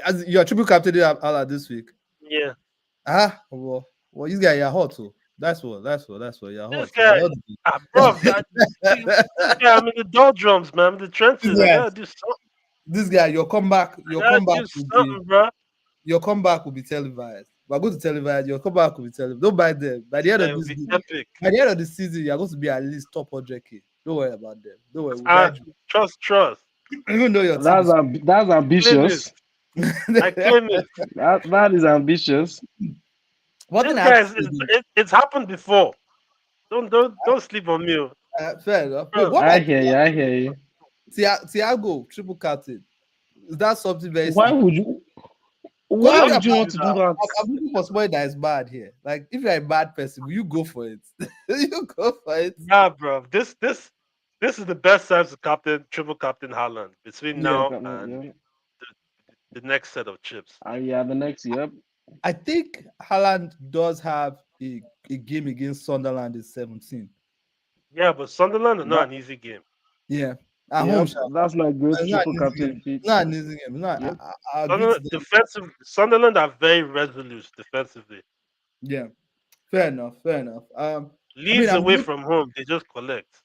A: As you're triple captain Haaland this week.
C: Yeah.
A: Well, this guy you're hot too. That's what you're
C: This
A: hot.
C: guy, bro, this guy, I'm in the doldrums, man. I'm in the trenches. I
A: Yes,
C: gotta do something.
A: this guy,
C: I gotta do something, bro.
A: your comeback will be televised. We're going to televise. Your comeback will be televised. Don't buy them. By the end
C: Yeah,
A: of
C: it'll
A: this
C: be
A: game,
C: epic.
A: by the end of the season, you're going to be at least top 100K. Don't worry about them. Don't worry, we'll
C: I
A: guide you.
C: trust.
A: Even though your team is
B: That's
C: Claim it.
B: ambitious.
C: I claim it.
B: That is ambitious.
A: one thing
C: This
A: I have
C: guy
A: to say is,
C: it's happened before. Don't sleep on me,
A: fair enough. Wait,
C: bro.
A: what
B: I
A: about
B: hear you. I hear you.
A: Thiago, triple captain? Is that something very
B: Why
A: sneaky?
B: would you?
A: Because
B: Why
A: if you're
B: would you
A: bad,
B: want to do that?
A: I'm looking for somebody that is bad here. Like, if you're a bad person, will you go for it? You go for it.
C: Nah, bro. This is the best time to captain triple captain Haaland between
A: Yeah.
C: now and
B: Yeah.
C: the next set of chips.
B: Yeah. The next. Yep.
A: I think Haaland does have a game against Sunderland in 17.
C: Yeah, but Sunderland are not
B: That.
C: an easy game.
A: Yeah. At home,
B: Yep.
A: sha.
B: That's not a great
A: It's not
B: triple
A: an easy
B: captain
A: game.
B: feat.
A: It's not an easy game. It's not,
B: Yep.
A: I agree to that.
C: Sunderland are very resolute defensively.
A: Yeah. Fair enough. Fair enough. I mean,
C: Leeds away from home, they just collect.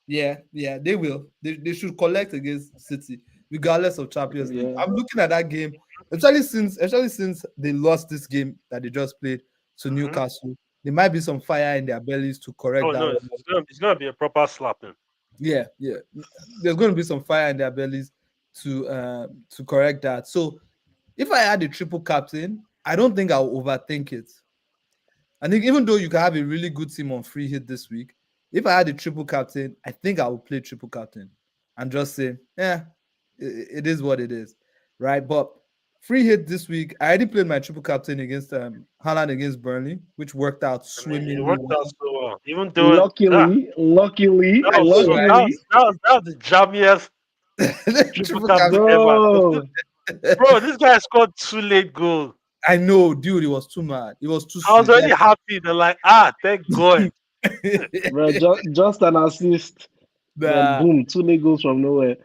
A: yeah, they will. They should collect against City, regardless of Champions League.
B: Yeah.
A: I'm looking at that game, especially since they lost this game that they just played to
C: Hmm.
A: Newcastle. There might be some fire in their bellies to correct
C: Oh
A: that
C: no,
A: one.
C: it's gonna be a proper slapping.
A: Yeah. There's going to be some fire in their bellies to correct that. So if I had a triple captain, I don't think I'll overthink it. I think even though you can have a really good team on free hit this week, if I had a triple captain, I think I would play triple captain and just say, yeah, it is what it is, right? But free hit this week, I already played my triple captain against Haaland against Burnley, which worked out
C: I mean, it
A: swimmingly
C: worked out
A: well.
C: so well. Even though
B: Luckily,
C: that
A: I
C: was
A: know, right?
C: that was the jammiest triple
A: Triple
C: captain
A: captain.
C: ever.
B: bro.
C: Bro, this guy scored 2 late goals.
A: I know, dude. It was too mad. It was too
C: I was
A: sweet.
C: already happy. They're like, thank God.
B: Bro, just an assist. Then
A: Nah.
B: boom, 2 Legos from nowhere.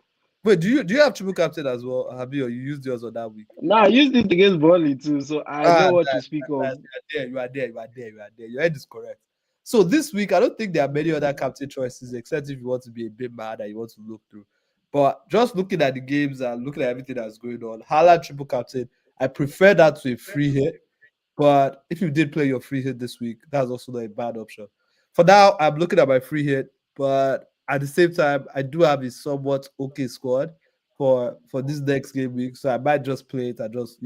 A: Wait, do you have triple captain as well, Habi, or you used yours on that week?
B: Now I used it against Burnley too, so I know what you speak of.
A: You are there. Your head is correct. So this week, I don't think there are many other captain choices except if you want to be a bit mad and you want to look through. But just looking at the games and looking at everything that's going on, Haaland triple captain, I prefer that to a free hit. But if you did play your free hit this week, that's also not a bad option. For now, I'm looking at my free hit, but at the same time, I do have a somewhat okay squad for this next game week. So I might just play it and just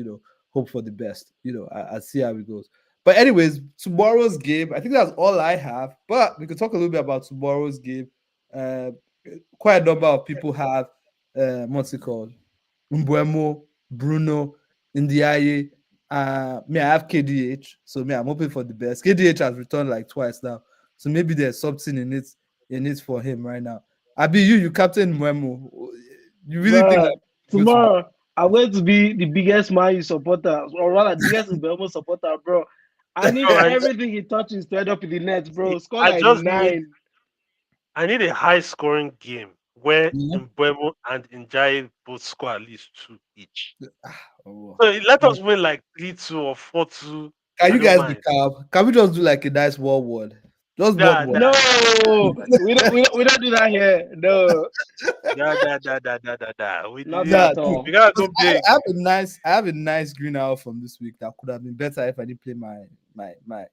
A: hope for the best. I see how it goes. But anyways, tomorrow's game, I think that's all I have. But we could talk a little bit about tomorrow's game. Uh, Quite a number of people have what's it called? Mbuemo, Bruno, Ndiaye. Me, I have KDH, so me, I'm hoping for the best. KDH has returned like twice now, so maybe there's something in it for him right now. Abi, you captain Mbuemo. You really think
B: Bruh,
A: that good tomorrow?
B: tomorrow I'm going to be the biggest Man U supporter, or rather the biggest Belmo supporter, bro. I need
C: No,
B: everything he touches to end up in the net, bro. Score
C: I
B: like
C: just need
B: 9.
C: I need a high scoring game where
A: Yeah.
C: Mbuemo and Njai both score at least 2 each.
A: Oh,
C: So let us win like 3-2 or 4-2.
A: Can
C: I
A: you
C: don't
A: guys be
C: mind.
A: calm? Can we just do like a nice one word? Just one
C: Nah,
A: word.
C: nah,
B: No, we don't do that here. No,
C: nah, nah, nah, nah, nah, nah, nah.
B: not
A: Yeah,
B: at
A: dude.
C: We
B: all.
C: gotta
A: 'Cause
C: go big.
A: I have a nice green hour from this week that could have been better if I didn't play my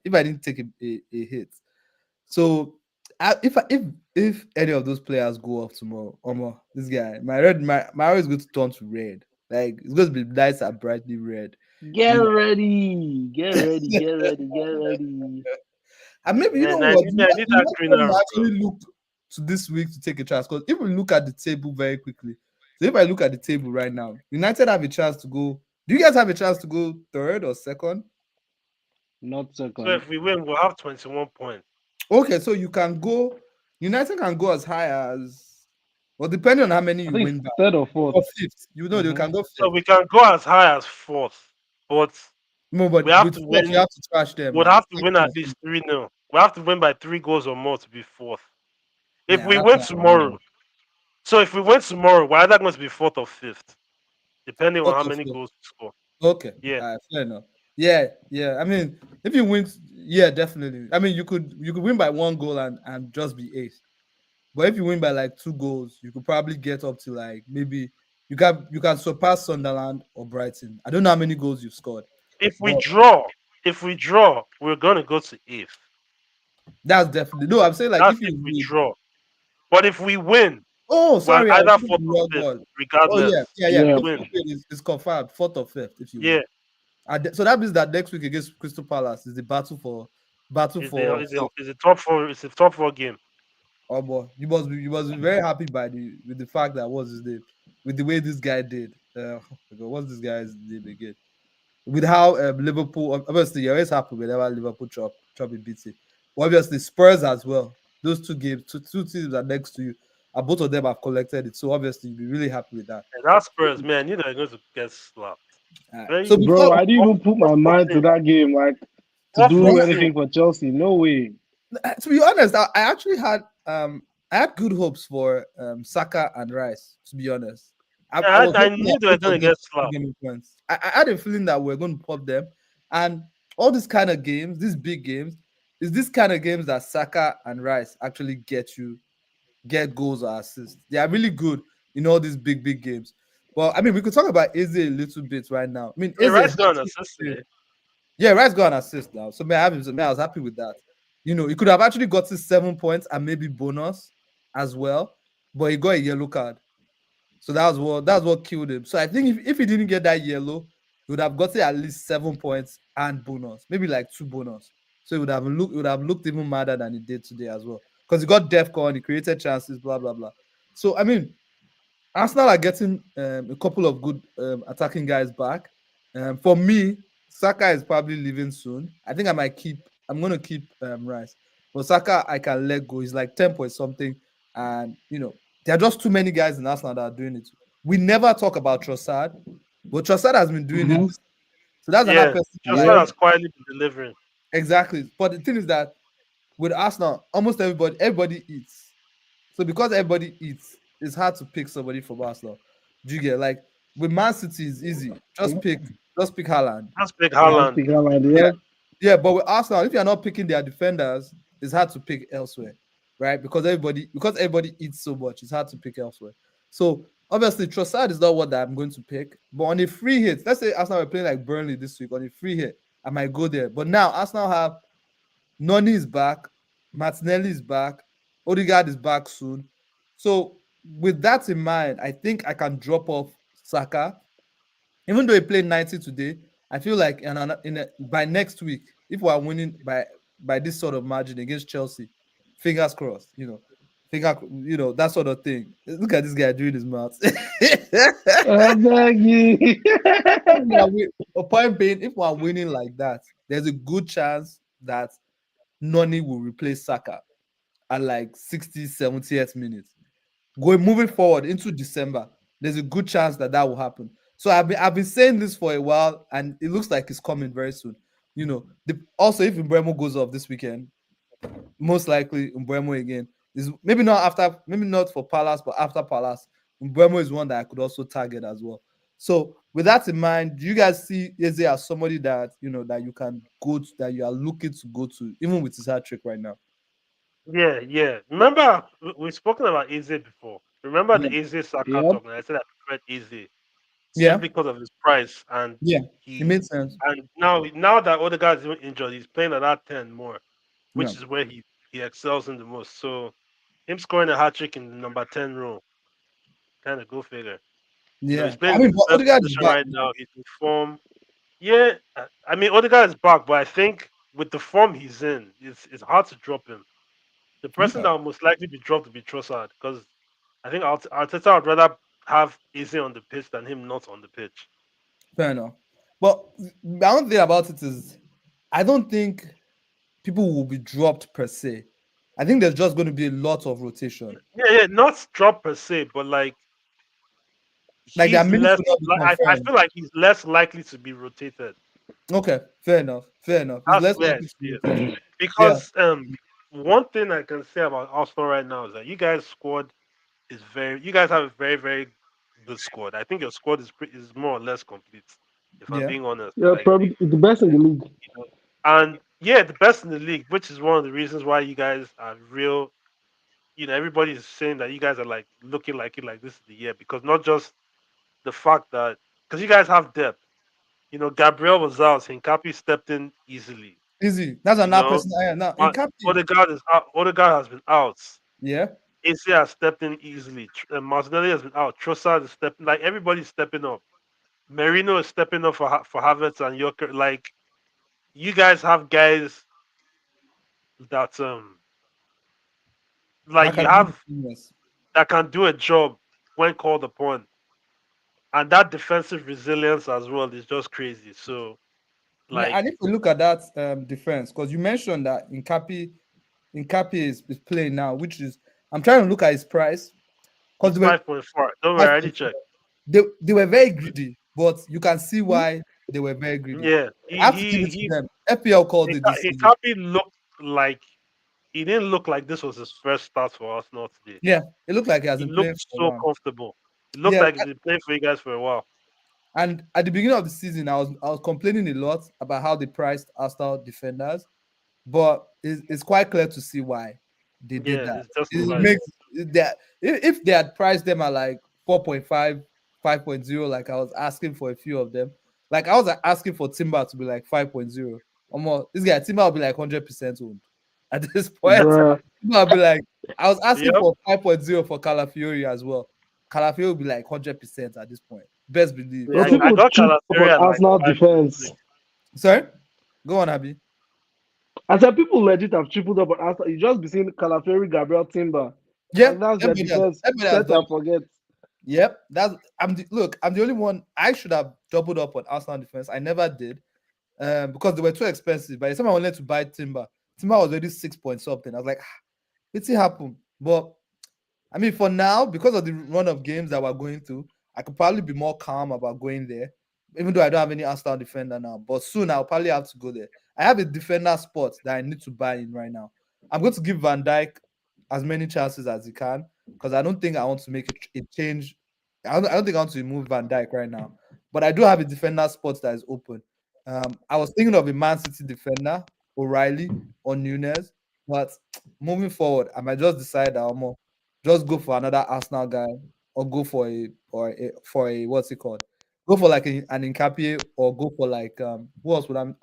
A: if I didn't take a hit. So if any of those players go off tomorrow, this guy, my arrow is going to turn to red. Like it's going to be nice and brightly red.
B: Get
A: You know.
B: ready, get ready, get ready, get ready.
A: And maybe you know
C: And
A: what,
C: I need
A: you
C: that
A: might
C: green
A: want to
C: arrow, bro.
A: actually look to this week to take a chance. Because if we look at the table very quickly, so if I look at the table right now, United have a chance to go. Do you guys have a chance to go third or second?
B: Not
C: So
B: second.
C: if we win, we'll have 21 points.
A: Okay, so you can go. United can go as high as, well, depending on how many
B: I
A: you
B: think
A: win by,
B: third or fourth.
A: or fifth. You know, they
B: Mm-hmm.
A: can go
C: So
A: fifth.
C: we can go as high as fourth, but
A: No, but
C: we have
A: with
C: to
A: fourth, you
C: win.
A: have to trash them
C: We'd
A: now.
C: have to win at least 3-0. We have to win by 3 goals or more to be fourth. If
A: Yeah,
C: we
A: that's
C: win
A: not really.
C: tomorrow, so if we win tomorrow, we're either going to be fourth or fifth, depending on how
A: Okay,
C: many goals we score.
A: okay,
C: Yeah.
A: fair enough. Yeah, yeah. I mean, if you win, yeah, definitely. I mean, you could win by one goal and just be eighth. But if you win by like 2 goals, you could probably get up to like maybe you can surpass Sunderland or Brighton. I don't know how many goals you've scored,
C: If we
A: but
C: draw, we're going to go to eighth.
A: that's definitely no. I'm saying like
C: That's
A: if
C: if
A: you
C: we
A: win.
C: draw. But if we win,
A: Oh,
C: we're
A: sorry, I
C: either
A: put
C: fourth
A: the
C: or
A: wrong
C: fifth,
A: one. Oh
C: regardless.
A: yeah, yeah,
C: If
A: yeah.
C: we
B: Yeah.
A: If
C: win.
A: you win, it's confirmed fourth or fifth if you
C: Yeah.
A: win. So that means that next week against Crystal Palace is the battle for fifth.
C: It's a top four. It's a top four game.
A: Oh boy, you must be very happy with the fact that what's his name, with the way this guy did. Oh my God, what's this guy's name again? With how Liverpool, obviously you're always happy whenever Liverpool chop a beat it. But obviously Spurs as well. Those two games, two teams are next to you, and both of them have collected it. So obviously you'll be really happy with that.
C: And that Spurs, man, you know, they're going to get slapped.
A: So
C: Very
B: Bro,
A: before
B: I didn't even put my
C: awful
B: mind to
C: team.
B: that game, like to
C: Awful
B: do
A: right,
C: team.
B: anything for Chelsea. No way.
A: to be honest, I actually had good hopes for Saka and Rice. To be honest, I
C: Yeah,
A: was
C: I
A: hoping that
C: knew they were
A: both
C: going
A: of
C: to
A: them
C: get
A: would
C: slapped.
A: give me points. I had a feeling that we're going to pop them, and all these kind of games, these big games, is this kind of games that Saka and Rice actually get goals or assists. They are really good in all these big games. Well, I mean, we could talk about Eze a little bit right now. I mean,
C: Yeah,
A: Eze
C: Rice
A: had
C: got an
A: 2
C: assist
A: games.
C: today.
A: Yeah, Rice got an assist now. So I was happy with that. You know, he could have actually got to 7 points and maybe bonus as well, but he got a yellow card. So that's what killed him. So I think if he didn't get that yellow, he would have gotten at least 7 points and bonus, maybe like 2 bonus. So it would have looked even madder than he did today as well. Because he got def con, he created chances, blah blah blah. So I mean, Arsenal are getting a couple of good attacking guys back. For me, Saka is probably leaving soon. I think I might keep. I'm going to keep Rice, but Saka I can let go. He's like 10 point something, and there are just too many guys in Arsenal that are doing it. We never talk about Trossard, but Trossard has been doing it.
B: Mm-hmm.
A: So that's another
C: Yeah,
A: person that
C: Chelsea
A: like
B: Yep.
C: has quietly been delivering.
A: exactly. But the thing is that with Arsenal, almost everybody eats. So because everybody eats, it's hard to pick somebody from Arsenal. Do you get like with Man City is easy. Just pick Haaland.
C: That's big
A: Right?
B: Just
C: Haaland.
B: pick Haaland.
A: Yeah.
B: Yep.
A: Yeah, but with Arsenal, if you're not picking their defenders, it's hard to pick elsewhere. Right? Because everybody eats so much, it's hard to pick elsewhere. So obviously Trossard is not what that I'm going to pick. But on a free hit, let's say Arsenal were playing like Burnley this week on a free hit, I might go there. But now Arsenal have Noni is back, Martinelli is back, Odegaard is back soon. So with that in mind, I think I can drop off Saka. Even though he played 90 today, I feel like by next week, if we are winning by this sort of margin against Chelsea, fingers crossed, that sort of thing. Look at this guy doing his mouth.
B: I beg you.
A: A point being, if we are winning like that, there's a good chance that Noni will replace Saka at like 60, 70th minute. Moving forward into December, there's a good chance that will happen. So I've been saying this for a while, and it looks like it's coming very soon. Also if Mbeumo goes off this weekend, most likely Mbeumo again is maybe not for Palace, but after Palace, Mbeumo is one that I could also target as well. So with that in mind, do you guys see Eze as somebody that that you can go to, that you are looking to go to, even with his hat trick right now?
C: Yeah, yeah. Remember, we've spoken about Eze before. Remember
A: Yeah,
C: the Eze Saka
B: Yep.
C: talk, and I said I preferred Eze
A: yeah,
C: simply because of his price, and
A: yeah. It
C: he,
A: makes sense.
C: and now that other guys even injured, he's playing at that 10 more,
A: Yeah,
C: which is where he excels in the most. So him scoring a hat trick in the number 10 role, kind of go figure.
A: yeah.
C: He's playing
A: I
C: in
A: mean,
C: the
A: but
C: best
A: Odegaard is
C: position
A: back
C: right
A: now.
C: now. He's in form. Yeah, I mean Odegaard is back, but I think with the form he's in, it's hard to drop him. The person
A: Okay,
C: that will most likely be dropped will be Trossard because I think Arteta would rather have Eze on the pitch than him not on the pitch.
A: fair enough. But the other thing about it is, I don't think people will be dropped per se. I think there's just going to be a lot of rotation.
C: Yeah, yeah, not drop per se, but like
A: Like their
C: he's
A: minutes
C: less.
A: will not be
C: Like I
A: confirmed.
C: feel like he's less likely to be rotated.
A: Okay, fair enough. Fair enough. It's
C: That's
A: less
C: the way I
A: likely to be
C: see it.
A: rotated. Yeah,
C: Because one thing I can say about Arsenal right now is that you guys' squad is very. You guys have a very very good squad. I think your squad is more or less complete. If I'm
A: yeah.
C: being honest,
B: Yeah,
C: like
B: probably the best in the league.
C: you know, and yeah, the best in the league, which is one of the reasons why you guys are real. Everybody's saying that you guys are like looking like it, like this is the year because not just the fact that because you guys have depth. Gabriel was out, Hincapi stepped in easily.
A: Easy. That's
C: You
A: another
C: know,
A: person. Now in Capi.
C: Odegaard is out. Odegaard has been out.
A: Yeah.
C: AC has stepped in easily. Martinelli has been out. Trossard is stepping. Like everybody's stepping up. Merino is stepping up for Havertz and Joker. Like you guys have guys that like
A: That
C: you
A: can be
C: have
A: seamless.
C: that can do a job when called upon, and that defensive resilience as well is just crazy. So
A: Yeah,
C: like
A: and if we look at that defense, because you mentioned that Incapi is playing now, which is I'm trying to look at his price because
C: it's 5.4. Don't worry, I already checked.
A: they were very greedy, but you can see why they were very greedy.
C: Yeah,
A: I
C: he
A: have to give
C: he
A: it to
C: he
A: them. FPL called it this season.
C: Hincapi looked like he didn't look like this was his first start for Arsenal today.
A: Yeah, it looked like he has
C: He
A: been
C: looked
A: playing for a
C: so
A: while.
C: comfortable. It looked
A: Yeah,
C: like he's been playing for you guys for a while.
A: and at the beginning of the season, I was complaining a lot about how they priced Arsenal defenders, but it's quite clear to see why they did
C: Yeah,
A: that.
C: it's
A: It
C: justified.
A: makes that if they had priced them at like 4.5, 5.0, like I was asking for a few of them, like I was asking for Timber to be like 5.0. Or more, this guy Timber will be like 100% owned at this point.
B: Bruh.
A: Timber will be like, I was asking
C: Yep.
A: for 5.0 for Calafiori as well. Calafiori will be like 100% at this point. Best believe.
C: Yeah,
B: But
A: So
C: I
B: people
C: got
B: triple up on
C: Calafiori at like
B: Arsenal
C: 5.6.
B: defense.
A: sorry, go on, Abby.
B: I said people legit have tripled up on Arsenal. You just be seeing Calafiori, Gabriel Timber.
A: Yeah,
B: Like that's their defense.
A: everybody has
B: Set
A: done.
B: and forget.
A: Yep, I'm the only one. I should have doubled up on Arsenal defense. I never did, because they were too expensive. By the time I wanted to buy Timber was already 6 point something. I was like, it's happen. But I mean, for now, because of the run of games that we're going through, I could probably be more calm about going there, even though I don't have any Arsenal defender now. But soon I'll probably have to go there. I have a defender spot that I need to buy in right now. I'm going to give Van Dijk as many chances as he can because I don't think I want to make a change. I don't think I want to remove Van Dijk right now. But I do have a defender spot that is open. I was thinking of a Man City defender, O'Reilly or Nunes, but moving forward, I might just decide that I'm more just go for another Arsenal guy or go for a what's it called? Go for like an Nkapie or go for like who else would I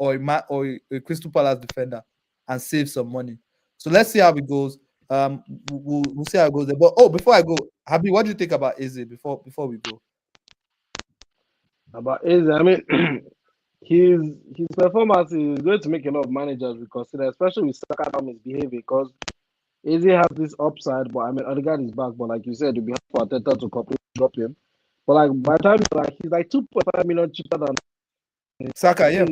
A: or a Crystal Palace defender and save some money. So let's see how it goes. We'll see how it goes there. But before I go, Habi, what do you think about Eze before we go?
B: About Eze, I mean, his his performance is going to make a lot of managers reconsider, especially with Saka now misbehaving because Eze has this upside, but I mean, Odegaard is back. But like you said, it'll be hard for Ateta to completely drop him. But like by the time he's like 2.5 million cheaper than
A: Saka, yeah.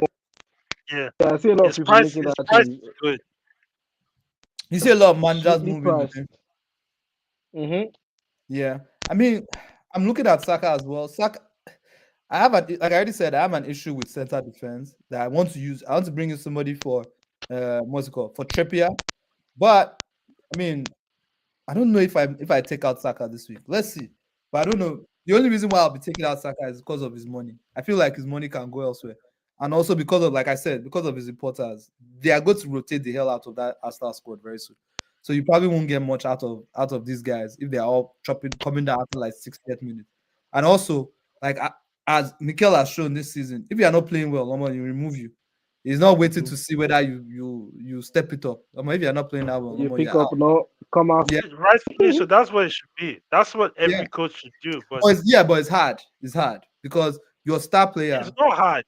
C: Yeah,
B: I see a lot of people making
C: his
B: that
C: price
B: thing
C: is good.
A: You see a lot of managers
B: sweetly
A: moving with
B: priced.
A: him.
B: Mm-hmm.
A: Yeah. I mean, I'm looking at Saka as well. Saka, like I already said, I have an issue with center defense that I want to use. I want to bring in somebody for what's it called? For Trippier. But I mean, I don't know if I take out Saka this week. Let's see. But I don't know. The only reason why I'll be taking out Saka is because of his money. I feel like his money can go elsewhere. And also because of, like I said, because of his importers, they are going to rotate the hell out of that Arsenal squad very soon. So you probably won't get much out of these guys if they are all chopping coming down after like 60th minute. And also, like as Mikel has shown this season, if you are not playing well, Loma, you remove you. He's not waiting to see whether you step it up. Loma, if you are not playing that well,
B: You
A: Loma, you're
B: pick
A: out.
B: up no come out.
A: Yeah,
C: Rightfully so. That's what it should be. That's what
A: yeah.
C: every coach should do. But
A: But it's hard. It's hard because your star
C: it's
A: player,
C: not hard.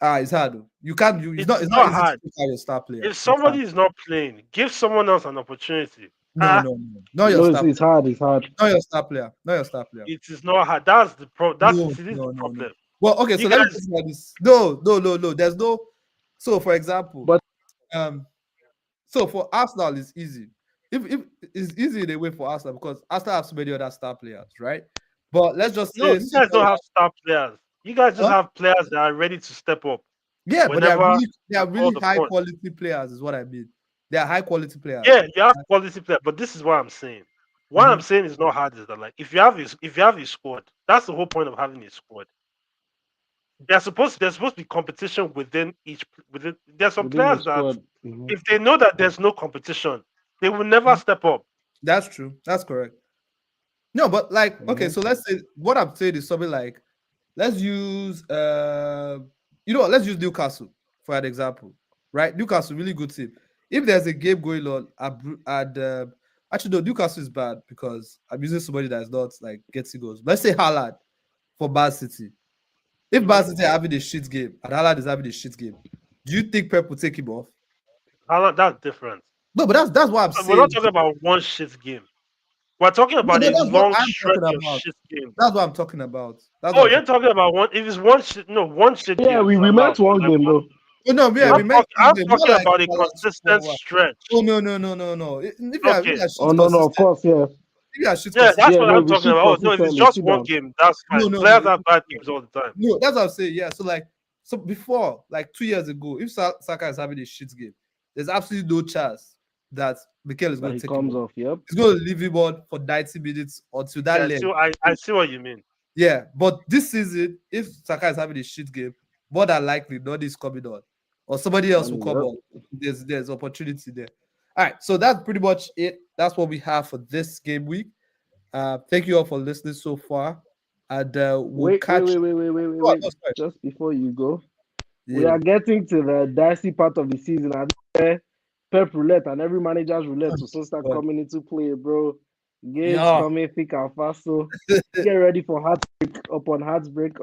A: it's hard. You can't. You,
C: It's
A: it's not
C: not
A: easy to
C: hard.
A: pick out your star player.
C: If
A: You can't.
C: somebody is not playing, give someone else an opportunity.
A: No,
C: Ah,
A: no, no. Not your
B: No,
A: star.
B: it's hard. It's hard.
A: Not your star player. Not your star player.
C: it is not hard. That's the pro. That's
A: No,
C: see, this is
A: no,
C: the
A: no, no.
C: problem.
A: Well, okay.
C: You
A: So let me put
C: guys,
A: it like this. No, no, no, no. There's no. So, for example,
B: But
A: um, so for Arsenal, it's easy. If it's easy in a way for Arsenal because Arsenal have so many other star players, right? But let's just
C: no,
A: say,
C: you guys don't have star players. You guys just
A: huh?
C: have players that are ready to step up
A: Yeah, but
C: whenever
A: they are
C: you're called
A: really high
C: upon.
A: quality players, is what I mean. They are high quality players.
C: Yeah, you have quality players, but this is what I'm saying. What I'm
A: Mhm.
C: saying is not hard. Is that like if you have a squad, that's the whole point of having a squad. There's supposed to be competition within each within. There's some
B: within the
C: players that
B: squad. Mhm.
C: if they know that there's no competition, they will never step up.
A: That's true. That's correct. No, but like, okay,
B: Mhm.
A: so let's say what I'm saying is something like, let's use you know what, let's use Newcastle for an example, right? Newcastle, really good team. If there's a game going on actually no, Newcastle is bad because I'm using somebody that is not like getting goals. Let's say Haaland for Bad City. If
C: Mhm.
A: Bad City are having a shit game and Haaland is having a shit game, do you think Pep will take him off?
C: That's different.
A: No, but that's what I'm
C: We're not
A: saying.
C: talking about one shit game. We're talking
A: No,
C: about
A: no,
C: a
A: that's what
C: long
A: I'm talking
C: stretch of
A: about.
C: shit games.
A: That's what I'm talking about. That's what
C: Oh,
A: I'm
C: you're
A: talking.
C: talking about one. If it's one shit, no, one shit
B: Yeah,
C: game is
B: we
C: allowed.
B: met one
C: Like
B: game though.
A: Oh no, yeah,
B: Yeah.
A: we met
C: I'm
A: them. Not
C: talking
A: like
C: about a
A: balance for
C: consistent
A: what? Oh
C: stretch.
A: no, no, no, no, no. If
C: Okay,
A: you are
B: Oh
A: shit
B: no, no, of
A: consistent,
B: course, yeah.
A: if you are shit
C: yeah, that's
A: consistent.
B: Yeah,
C: what
B: no,
C: I'm
B: if you
C: talking
B: shoot
C: about. Oh no, if it's
B: consistently,
C: just
B: sit
C: one
B: down.
C: game, that's
A: No,
C: fine.
A: no, no,
C: Players have bad games all the time.
A: no. That's what I'm saying. Yeah. So like, so before, like 2 years ago, if Saka is having a shit game, there's absolutely no chance that Mikel is
B: That
A: going
B: he
A: to take him
B: comes
A: on.
B: off. Yep.
A: He's going to leave him on for 90 minutes until that
C: Yeah,
A: leg.
C: I see what you mean.
A: Yeah, but this season, if Saka is having a shit game, more than likely nobody is coming on, or somebody else will
B: Nani,
A: come
B: yep.
A: on. There's opportunity there. All right, so that's pretty much it. That's what we have for this game week. Thank you all for listening so far, and we'll
B: Wait, wait,
A: catch.
B: wait, wait, wait, wait, wait,
A: Oh,
B: wait.
A: no, sorry.
B: Just before you go, we
A: Yeah.
B: are getting to the dicey part of the season. And Pep roulette and every manager's roulette to so start
A: God.
B: coming into play, bro. Games
A: Yeah.
B: coming thick and fast. So get ready for heartbreak upon heartbreak.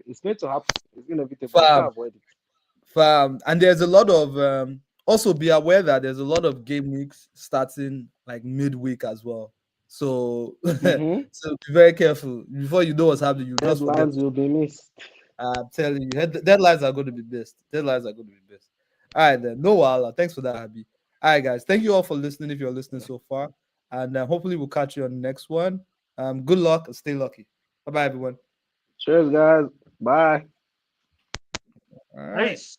B: It's going to happen. It's inevitable. You can't
A: Fam,
B: avoid it.
A: and there's a lot of also be aware that there's a lot of game weeks starting like midweek as well. So
B: Mm-hmm.
A: so be very careful before you know what's happening. You just forget.
B: Headlines will be missed.
A: I'm telling you, deadlines are going to be best. Deadlines are going to be best. All right, then. No wala. Thanks for that, Abby. All right, guys. Thank you all for listening. If you're listening so far, and hopefully we'll catch you on the next one. Good luck and stay lucky. Bye, bye, everyone.
B: Cheers, guys. Bye.
A: All right.
C: Nice.